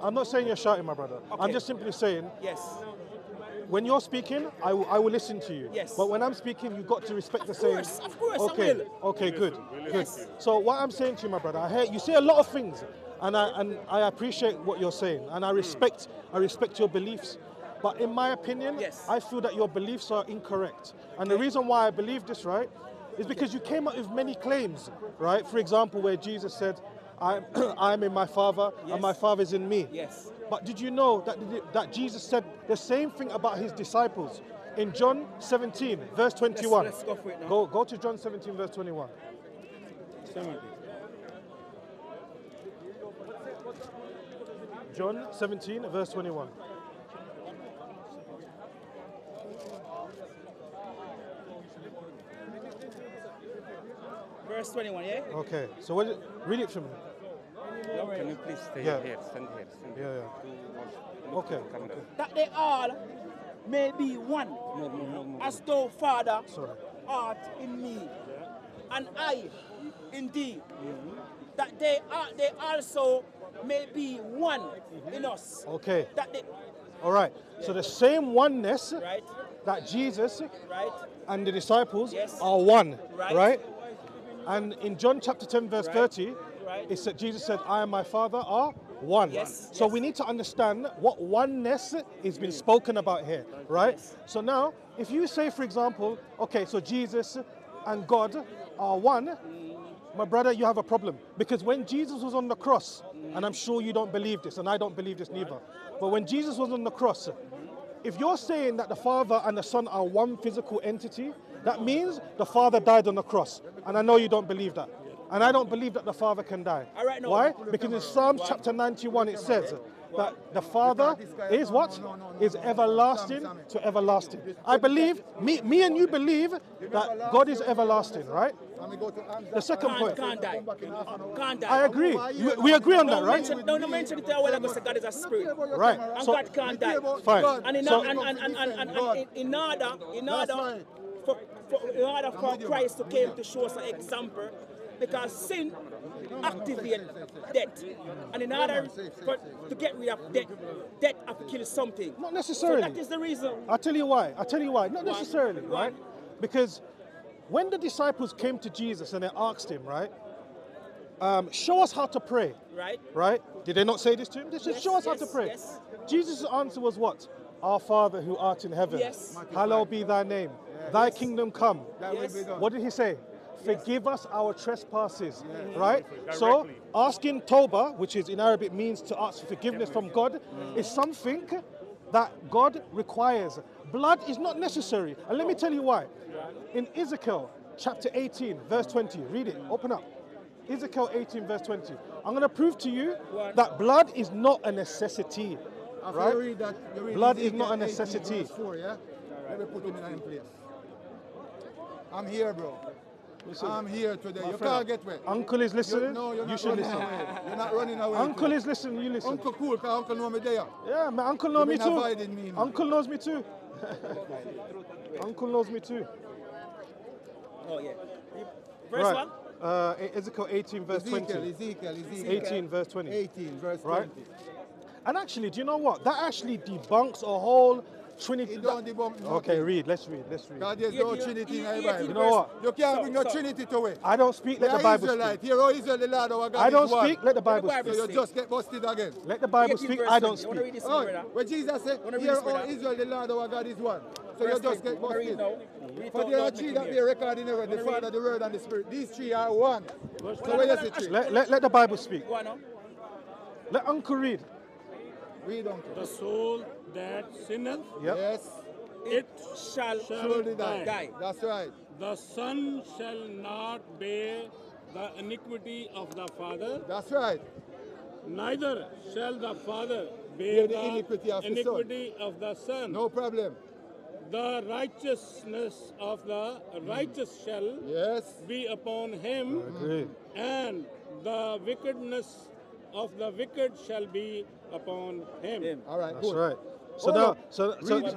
I'm not saying you're shouting, my brother. Okay. I'm just simply saying, Yes. when you're speaking, I will listen to you. Yes. But when I'm speaking, you've got to respect the Of same. course, Okay. I will. Okay, good. Yes. Good. So what I'm saying to you, my brother, I hear you say a lot of things, and I appreciate what you're saying, and I respect your beliefs. But in my opinion, Yes. I feel that your beliefs are incorrect. And the reason why I believe this, right, is because you came up with many claims, right? For example, where Jesus said, I'm in my Father, and my Father is in me. Yes. But did you know that Jesus said the same thing about his disciples in John 17, verse 21? Let's go for it now. Go to John 17, verse 21. 70. John 17, verse 21. Verse 21, yeah? Okay, so read it for me. Can you please stay Yeah. here? Stand here. Stand Yeah, here. yeah. Look Okay, at the camera. okay. That they all may be one, No. as though Father Sorry. art in me, and I in thee. That they also may be one in us. Okay, That they, all right. So the same oneness right, that Jesus right, and the disciples Yes. are one, Right. right? And in John chapter 10, verse 30, right. it said, Jesus said, I and my Father are one. Yes, So yes. we need to understand what oneness is being spoken about here, right? Yes. So now, if you say, for example, okay, so Jesus and God are one, my brother, you have a problem. Because when Jesus was on the cross, and I'm sure you don't believe this, and I don't believe this neither, but when Jesus was on the cross, if you're saying that the Father and the Son are one physical entity, that means the Father died on the cross. And I know you don't believe that. And I don't believe that the Father can die. All right, no. Why? Because in Psalms chapter 91 it says that the Father is what? Is everlasting to everlasting. I believe, me and you believe that God is everlasting, right? The second point. can't die. Can't die. I agree. We agree on that, Don't right? mention it well because God is a spirit. Right. And So, God can't die. fine. And in So- order for Christ to came to show us an example, because sin activates death. And in order to get rid of death, death have to kill something. Not necessarily. So that is the reason. I'll tell you why. Not necessarily, Why? right? Because when the disciples came to Jesus and they asked him, right, show us how to pray, Right? right? Did they not say this to him? They said, Yes, show us how yes, to pray. yes. Jesus' answer was what? Our Father who art in heaven, Yes. hallowed be thy name. Thy kingdom come. Yes. What did he say? Forgive us our trespasses, right? So asking Toba, which is in Arabic means to ask for forgiveness from God, is something that God requires. Blood is not necessary. And let me tell you why. In Ezekiel chapter 18, verse 20, read it, open up. Ezekiel 18, verse 20. I'm going to prove to you that blood is not a necessity, right? You read Blood is Ezekiel not a 18 necessity. verse 4, yeah? Let me put him in place. I'm here, bro. I'm here today. You can't get wet. Uncle is listening. No, you're You not should running listen. away. You're not running away. Uncle today. is listening. You listen. Uncle cool, because Uncle know me there. Yeah, my uncle knows me You've been too. avoiding me, man. Uncle knows me too. Uncle knows me too. Oh, yeah. Verse Right. one? Ezekiel 18, verse 20. Ezekiel. 18, verse 20. 18, verse Right. 20. And actually, do you know what? That actually debunks a whole Trinity. It don't debunk nothing. Okay, read. Let's read. God, there's no Trinity in the Bible. You know what? You can't bring no Stop. Trinity to it. I don't speak. Let You're the Bible Israelite. speak. Hear how Israel, the Lord our God I don't is one. speak. Let the Bible Bible So speak. you just get busted again. Let the Bible 18 speak. verse I don't 20. You wanna read speak. this, Oh, brother? when Jesus said, Wanna read hear this, how brother? Israel, the Lord our God is one. So you Verse just 20. get Wanna read busted. now? Read For out there are loud, three make that it be hear. recorded in heaven, the Wanna Father, read? the Word, and the Spirit. These three are one. So where is the three? Let the Bible speak. Go on now. Let Uncle read. Read, Uncle. The soul that sinneth, Yep. Yes, it Shall surely die. die. That's right. the Son shall not bear the iniquity of the Father, That's right. neither shall the Father Bear bear the the iniquity of the Son. iniquity of the Son. No problem. The righteousness of the righteous shall Yes. be upon him, Agree. and the wickedness of the wicked shall be upon him. All right, That's good. right. So Hold now, up. so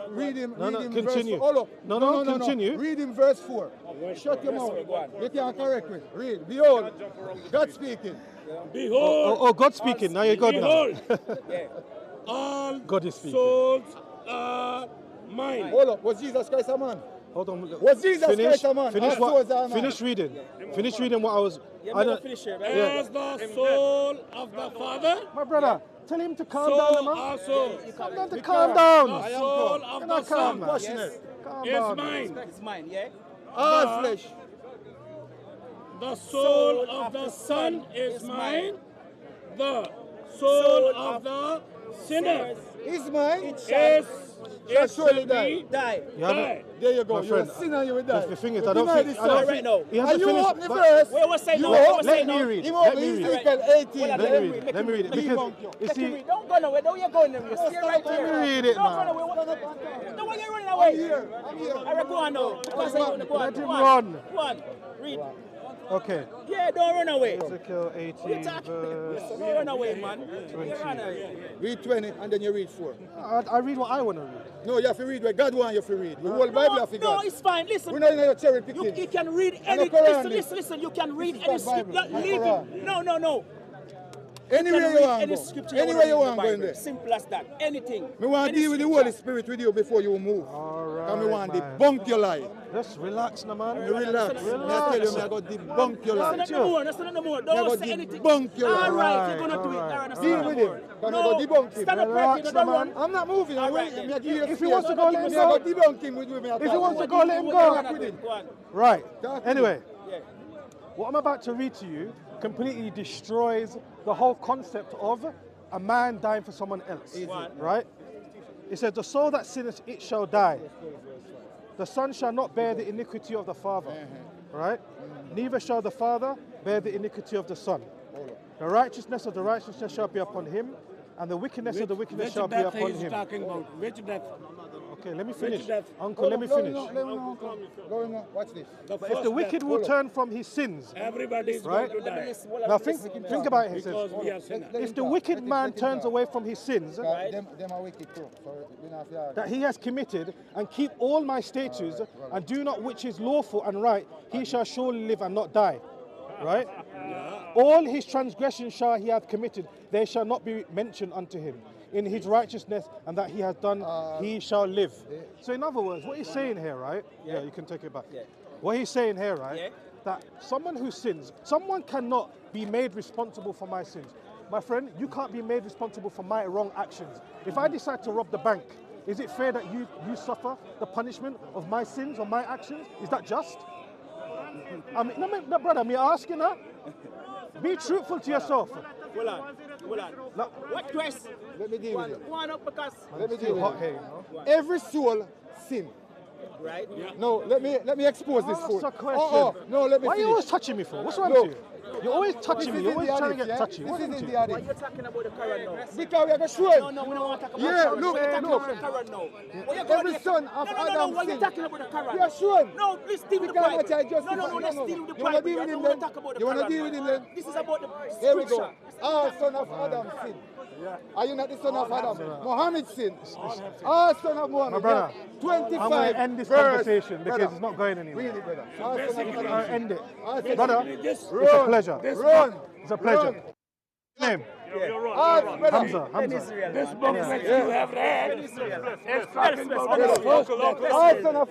Read him, No, read no, him continue. verse 4. Hold up. No, continue. Read him verse 4. Shut your mouth. You can't correct me. Read. Behold, God speaking. Behold, Oh, God speaking. Now you're God now. behold, Yeah. all God is speaking. souls are mine. Hold up. Was Jesus Christ a man? Hold on. Was Jesus Christ a man? Finish All souls are what? man. Finish reading. Finish reading what I was. Yeah, I I'm don't, finish here, man. As the soul of the Father, my brother, tell him to calm so down, man. also Tell him to calm down. the soul You're of the not calm, Son man. Passionate. Calm is down. mine. It's mine, yeah? All flesh. The soul of the Son is mine. The soul of the sinner Is mine. is Shall it surely shall die. be Die. You haven't- die. There you go. My You're a friend, sinner, you will die. The thing is, You I don't deny think. the I don't Son. right think. now. He Are hasn't you finished. up the but- verse? Wait, what's saying You now? up? What's Let saying me now? read. Him Let up me read. Ezekiel 18. Well, Let me read. Make Let him me read it read. because you Make him see. read. Don't go nowhere. Don't you go nowhere. Stay right Let me here. read it, Don't go man. nowhere. Stand up and talk. No, why you running away? I'm here. I'm here. All right, go on now. Go on. Go on. Let him Go on. run. Go on. Read. Okay. Yeah, don't run away. Ezekiel What you 18 talking? verse. Don't run away, man. You run away. Read 20 and then you read 4. I read what I want to read. No, you have to read what God wants you to read. The whole Bible have to No, God. it's fine. Listen. We're not in your cherry You picking. can read And any. the Quran Listen. is- You can read is any the script. Bible. Leave Quran. it. No. Anywhere can you read want any go. scripture Anywhere you want want go in there. Simple as that. Anything. Me want to Any deal with the scripture. Holy Spirit with you before you move. All And me want to right, debunk your lie. Just relax, now, man. You relax. Me I tell you, me I go debunk your lie. That's not no more. That's not no more. Don't Never say anything. debunk your lie. All right, you're gonna do it. All All right. right, that's Deal not with no him. more. Can I go debunk him? Stand up Relax, right here. Don't man. run. I'm not moving. All I'm right, waiting. then. Me give you If he wants to go, let him me I go go. debunk him with me. If he wants to go, let him Go go. on. Go on. Right. Talk to Anyway, Yeah. what I'm about to read to you completely destroys the whole concept of a man dying for someone else. Right? It says, the soul that sinneth, it shall die. The son shall not bear the iniquity of the father. Right? Neither shall the father bear the iniquity of the son. The righteousness of the righteousness shall be upon him, and the wickedness of the wickedness Which shall be death upon he is him. talking about? Which death? Okay, let me finish. death? Uncle, let me finish. Watch this. The But if the wicked will turn from his sins, everybody is right? going to die Now think about it. It says, because we are sinners. if the wicked man turns away from his sins Them are wicked too. So we don't have to argue. that he has committed and keep all my statutes and do not which is lawful and right, he shall surely live and not die. Right? All his transgressions shall he have committed, they shall not be mentioned unto him. In his righteousness and that he has done, he shall live. So in other words, what he's saying here, right? Yeah, you can take it back. What he's saying here, right? Yeah. That someone who sins, someone cannot be made responsible for my sins. My friend, you can't be made responsible for my wrong actions. If I decide to rob the bank, is it fair that you suffer the punishment of my sins or my actions? Is that just? I mean, no, brother, I'm asking her. Be truthful to yourself. Hold on. No, What Christ? Let me deal with it. Go on up because. Let me too deal hot with here, it. you know. Every soul sin. Right? No, let me expose this That's fool. a question. No, let me Why are you finish. always touching me for? What's wrong Look. with you? You're always touching me. You're always trying to get touchy. This What's is wrong in with the you? Why hadith. you talking about the Quran now? Because we are going to show it. No, we don't want to talk about Yeah, the Quran. look, We're talking look. about the Quran now. Why you Every going son of No, Adam why you sin. talking about the Quran? Yeah, sure. No, please deal with the Because Bible. I just- No, let's deal with the You wanna Bible. deal with I him don't want then? to talk about the You wanna Quran. deal with him then? This is about the Here we go. scripture. All son of Adam sin. Are you not the son of Adam? Muhammad sin. All son of Muhammad. My brother, 25. I'm going to end this verse. conversation because Brother, it's not going anywhere. Really, brother. All son of I'll Adam sin. end it. All son of- Brother, This it's a pleasure. Run. It's a pleasure. Run. Name? All brother. Hamza. This book which you have read is talking about the Brother. first death. All son of